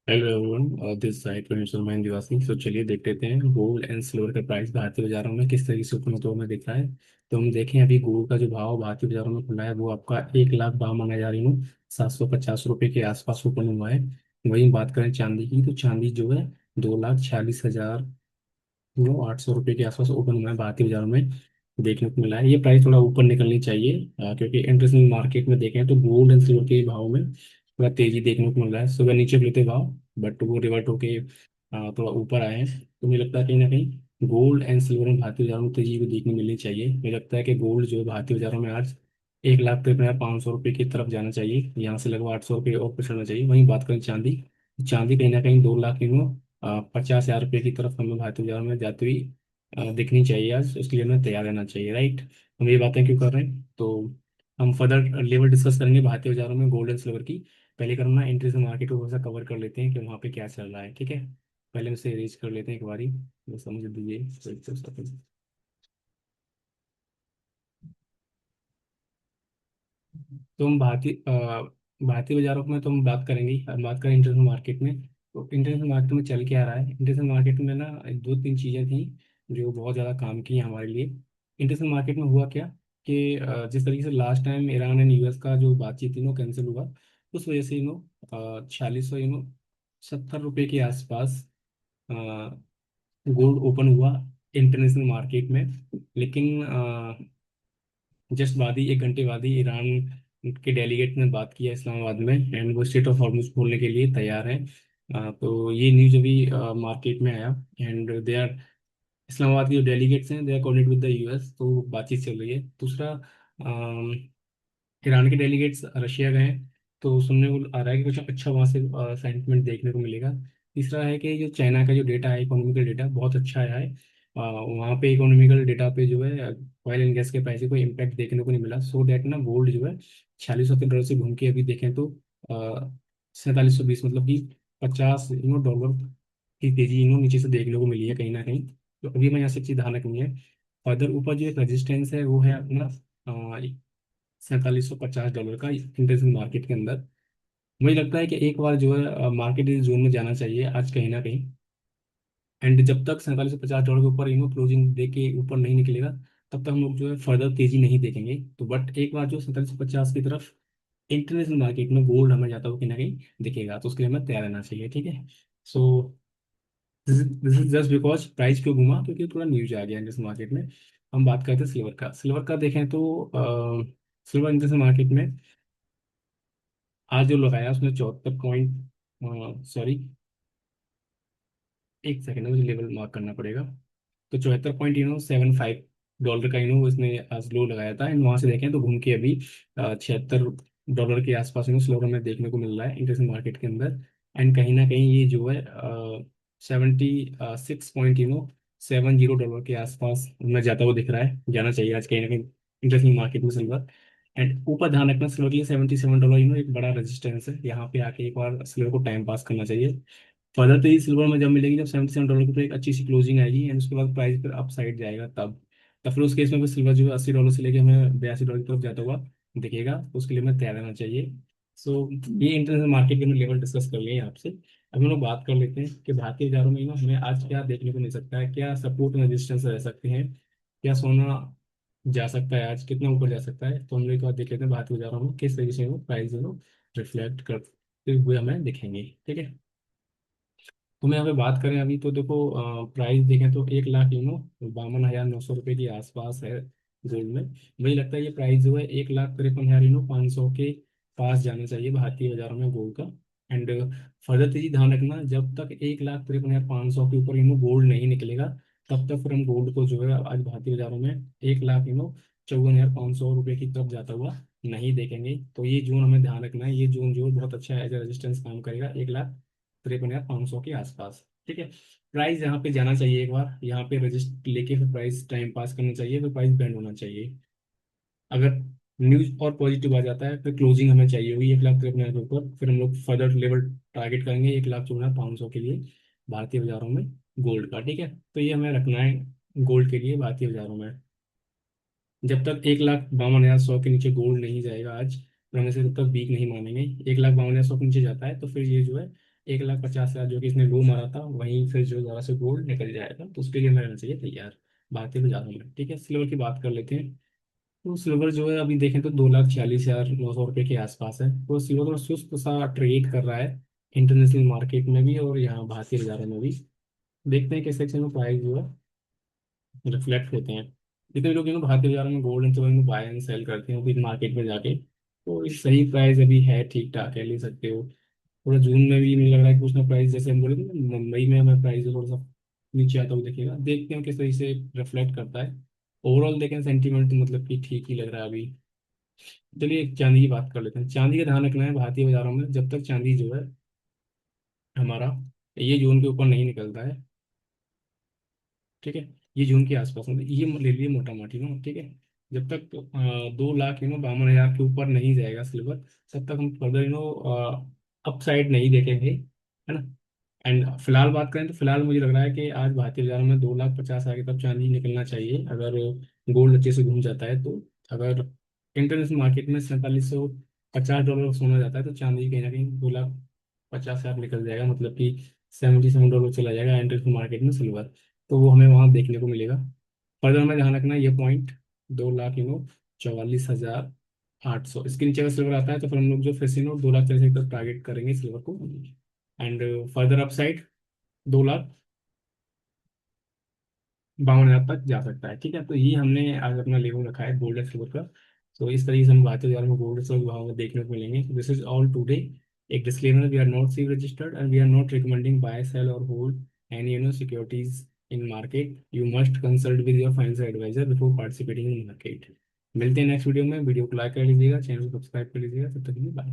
Hello everyone, this side producer Mahendra निवासी। तो चलिए देख लेते हैं गोल्ड एंड सिल्वर का प्राइस भारतीय बाजारों में किस तरीके से ऊपर नीचे हमें दिख रहा है। तो हम देखें अभी गोल्ड का जो भाव भारतीय बाजारों में खुला है वो आपका 1,52,750 रुपये के आसपास ऊपर हुआ है। वहीं बात करें चांदी की, तो चांदी जो है 2,46,800 रुपये के आसपास ओपन हुआ है भारतीय बाजारों में। देखने को मिला है ये प्राइस थोड़ा ऊपर निकलनी चाहिए, क्योंकि इंटरनेशनल मार्केट में देखें तो गोल्ड एंड सिल्वर के भाव में थोड़ा तेजी देखने को मिल रहा है। सुबह नीचे खुले थे भाव, बट वो रिवर्ट होके थोड़ा ऊपर आए हैं। तो मुझे लगता है कहीं ना कहीं गोल्ड एंड सिल्वर में भारतीय बाजारों में तेजी को देखने मिलनी चाहिए। मुझे लगता है कि गोल्ड जो है भारतीय बाजारों में आज 1,53,500 रुपये की तरफ जाना चाहिए। यहाँ से लगभग 800 रुपये और पिछड़ना चाहिए। वहीं बात करें चांदी, चांदी कहीं ना कहीं 2,50,000 रुपये की तरफ हमें भारतीय बाजार में जाती हुई दिखनी चाहिए। आज उसके लिए हमें तैयार रहना चाहिए, राइट। हम ये बातें क्यों कर रहे हैं, तो हम फर्दर लेवल डिस्कस करेंगे भारतीय बाजारों में गोल्ड एंड सिल्वर की। पहले करना इंटरेस्ट मार्केट को थोड़ा सा कवर कर लेते हैं कि वहाँ पे क्या चल रहा है, ठीक है। पहले उसे रीच कर लेते हैं एक बारी, बस समझ दीजिए। तो हम भारतीय बाजारों में तो हम बात करेंगे ही। हम बात करें इंटरनेशनल मार्केट में, तो इंटरनेशनल मार्केट में चल क्या रहा है। इंटरनेशनल मार्केट में ना दो तीन चीज़ें थी जो बहुत ज़्यादा काम की हैं हमारे लिए। इंटरनेशनल मार्केट में हुआ क्या कि जिस तरीके से last time Iran and US का जो बातचीत कैंसिल हुआ, उस वजह से 4600 70 रुपये के आसपास गोल्ड ओपन हुआ इंटरनेशनल मार्केट में। लेकिन जस्ट बाद ही, 1 घंटे बाद ही, ईरान के डेलीगेट ने बात किया इस्लामाबाद में, एंड वो स्टेट ऑफ हॉर्मुज खोलने के लिए तैयार है। तो ये न्यूज़ अभी मार्केट में आया, एंड दे आर, इस्लामाबाद के जो डेलीगेट्स हैं they are coordinate with the US. तो बातचीत चल रही है। दूसरा, ईरान के डेलीगेट्स रशिया गए हैं, तो सुनने को आ रहा है कि कुछ अच्छा वहाँ से सेंटिमेंट देखने को मिलेगा। तीसरा है कि जो चाइना का जो डेटा है, इकोनॉमिकल डेटा बहुत अच्छा आया है। वहाँ पे इकोनॉमिकल डेटा पे जो है ऑयल एंड गैस के प्राइस को इम्पैक्ट देखने को नहीं मिला। सो दैट ना गोल्ड जो है 4600 डॉलर से घूम के अभी देखें तो 4720, मतलब कि 50 डॉलर की तेजी नीचे से देखने को मिली है कहीं ना कहीं। तो अभी मैं यहाँ से चीज़ ध्यान रखनी है। फर्दर ऊपर जो एक रेजिस्टेंस है वो है अपना 4750 डॉलर का इंटरनेशनल मार्केट के अंदर। मुझे लगता है कि एक बार जो है मार्केट इस जोन में जाना चाहिए आज कहीं ना कहीं। एंड जब तक 4750 डॉलर के ऊपर क्लोजिंग दे के ऊपर नहीं निकलेगा, तब तक हम लोग जो है फर्दर तेजी नहीं देखेंगे। तो बट एक बार जो 4750 की तरफ इंटरनेशनल मार्केट में गोल्ड हमें जाता हुआ कहीं ना कहीं दिखेगा, तो उसके लिए हमें तैयार रहना चाहिए, ठीक है। So this is just because price क्यों घूमा, क्योंकि थोड़ा न्यूज आ गया इंटरनेशनल मार्केट में। हम बात करते हैं सिल्वर का। सिल्वर का देखें तो सिल्वर इंटरनेशनल मार्केट में आज जो लगाया उसने 74 पॉइंट, सॉरी, एक सेकेंड, मुझे लेवल मार्क करना पड़ेगा। तो 74.75 डॉलर का इसने आज लो लगाया था। एंड वहां से देखें तो घूम के अभी 76 डॉलर के आसपास स्लो में देखने को मिल रहा है इंटरनेशनल मार्केट के अंदर। एंड कहीं ना कहीं ये जो है 76.70 डॉलर के आसपास हमें जाता हुआ दिख रहा है। जाना चाहिए आज कहीं ना कहीं इंटरनेशनल मार्केट में सिल्वर। एंड ऊपर ध्यान रखना, सिल्वर के लिए 77 डॉलर एक बड़ा रेजिस्टेंस है। यहाँ पे आके एक बार सिल्वर को टाइम पास करना चाहिए। फर्दर तेजी सिल्वर में जब मिलेगी, जब 77 डॉलर की तो एक अच्छी सी क्लोजिंग आएगी, एंड उसके बाद प्राइस फिर अप साइड जाएगा तब फिर उस केस में फिर सिल्वर जो है 80 डॉलर से लेके हमें 82 डॉलर की तरफ जाता हुआ दिखेगा। तो उसके लिए हमें तैयार रहना चाहिए। सो ये इंटरनेशनल मार्केट के हमने लेवल डिस्कस कर लिए हैं आपसे। अब हम लोग बात कर लेते हैं कि भारतीय बाजारों में हमें आज क्या देखने को मिल सकता है, क्या सपोर्ट एंड रेजिस्टेंस रह सकते हैं, क्या सोना जा सकता है, आज कितना ऊपर जा सकता है। तो हम लोग एक बार देख लेते हैं भारतीय बाजारों में किस तरीके से वो प्राइस रिफ्लेक्ट करते हुए हमें दिखेंगे, ठीक है। तो मैं यहाँ पे बात करें अभी, तो देखो प्राइस देखें तो 1,52,900 रुपये के आसपास है गोल्ड में। मुझे लगता है ये प्राइस जो है 1,53,500 के पास जाना चाहिए भारतीय बाजारों में गोल्ड का। एंड फर्दर तेजी ध्यान रखना, जब तक 1,53,500 के ऊपर गोल्ड नहीं निकलेगा, तब तक फिर हम गोल्ड को जो है आज भारतीय बाजारों में 1,54,500 रुपये की तरफ जाता हुआ नहीं देखेंगे। तो ये जोन हमें ध्यान रखना है। ये जोन जो है बहुत अच्छा एज ए रेजिस्टेंस काम करेगा 1,53,500 के आसपास, ठीक है। प्राइस यहाँ पे जाना चाहिए एक बार, यहाँ पे रजिस्ट लेके फिर प्राइस टाइम पास करना चाहिए, फिर प्राइस बैंड होना चाहिए। अगर न्यूज और पॉजिटिव आ जाता है, फिर क्लोजिंग हमें चाहिए हुई 1,53,000 के ऊपर, फिर हम लोग फर्दर लेवल टारगेट करेंगे 1,54,500 के लिए भारतीय बाजारों में गोल्ड का, ठीक है। तो ये हमें रखना है गोल्ड के लिए भारतीय बाजारों में। जब तक 1,52,100 के नीचे गोल्ड नहीं जाएगा आज, तो हम इसे तब तक वीक नहीं मानेंगे। 1,52,100 के नीचे जाता है तो फिर ये जो है 1,50,000 जो कि इसने लो मारा था, वहीं से जो ज़रा से गोल्ड निकल जाएगा, तो उसके लिए हमें रहना चाहिए तैयार। भारतीय बाजारों में ठीक है, सिल्वर की बात कर लेते हैं। तो सिल्वर जो है अभी देखें तो 2,46,900 रुपये के आसपास है। तो सिल्वर थोड़ा सुस्त सा ट्रेड कर रहा है इंटरनेशनल मार्केट में भी और यहाँ भारतीय बाजारों में भी। देखते हैं किस सेक्शन में प्राइस जो है रिफ्लेक्ट होते हैं। जितने लोग भारतीय बाजारों में गोल्ड एंड सिल्वर में बाय एंड सेल करते हैं फिर मार्केट में जाके, तो इस सही प्राइस अभी है, ठीक ठाक है, ले सकते हो। थोड़ा जून में भी मुझे लग रहा है कि कुछ ना प्राइस, जैसे हम बोले थे ना, मुंबई में हमें प्राइस थोड़ा सा नीचे आता हुआ दिखेगा। देखते हैं किस तरीके से रिफ्लेक्ट करता है। ओवरऑल देखें सेंटीमेंट तो मतलब कि ठीक ही लग रहा है अभी। चलिए एक चांदी की बात कर लेते हैं। चांदी का ध्यान रखना है भारतीय बाजारों में, जब तक चांदी जो है हमारा ये जोन के ऊपर नहीं निकलता है, ठीक है, ये जून के आसपास मतलब ये ले लिए मोटा मोटी ना, ठीक है। जब तक 2 लाख 52,000 के ऊपर नहीं जाएगा सिल्वर, तब तक हम फर्दर अपसाइड नहीं देखेंगे, है ना। एंड फिलहाल बात करें तो फिलहाल मुझे लग रहा है कि आज भारतीय बाजार में 2,50,000 के तब चांदी निकलना चाहिए, अगर गोल्ड अच्छे से घूम जाता है तो। अगर इंटरनेशनल मार्केट में 4750 डॉलर सोना जाता है, तो चांदी कहीं ना कहीं 2,50,000 निकल जाएगा, मतलब कि $77 चला जाएगा इंटरनेशनल मार्केट में सिल्वर। तो वो हमें वहाँ देखने को मिलेगा। फर्दर हमें ध्यान रखना है ये पॉइंट, 2,44,800 इसके नीचे अगर सिल्वर आता है तो फिर हम लोग जो फिर से 2,40,000 तक टारगेट करेंगे सिल्वर को। एंड फर्दर अपसाइड 2,52,000 तक जा सकता है, ठीक है। तो ये हमने आज अपना लेवल रखा है गोल्ड सिल्वर का। तो इस तरीके से हम भारतीय बाजार में गोल्ड सिल्वर भाव में देखने को मिलेंगे। This is all today. एक disclaimer, we are not C registered and we are not recommending buy sell और hold any securities in market. You must consult with your financial advisor before participating in market. मिलते हैं next video में। Video को like कर लीजिएगा, channel को subscribe कर लीजिएगा। तब तक के लिए बाय।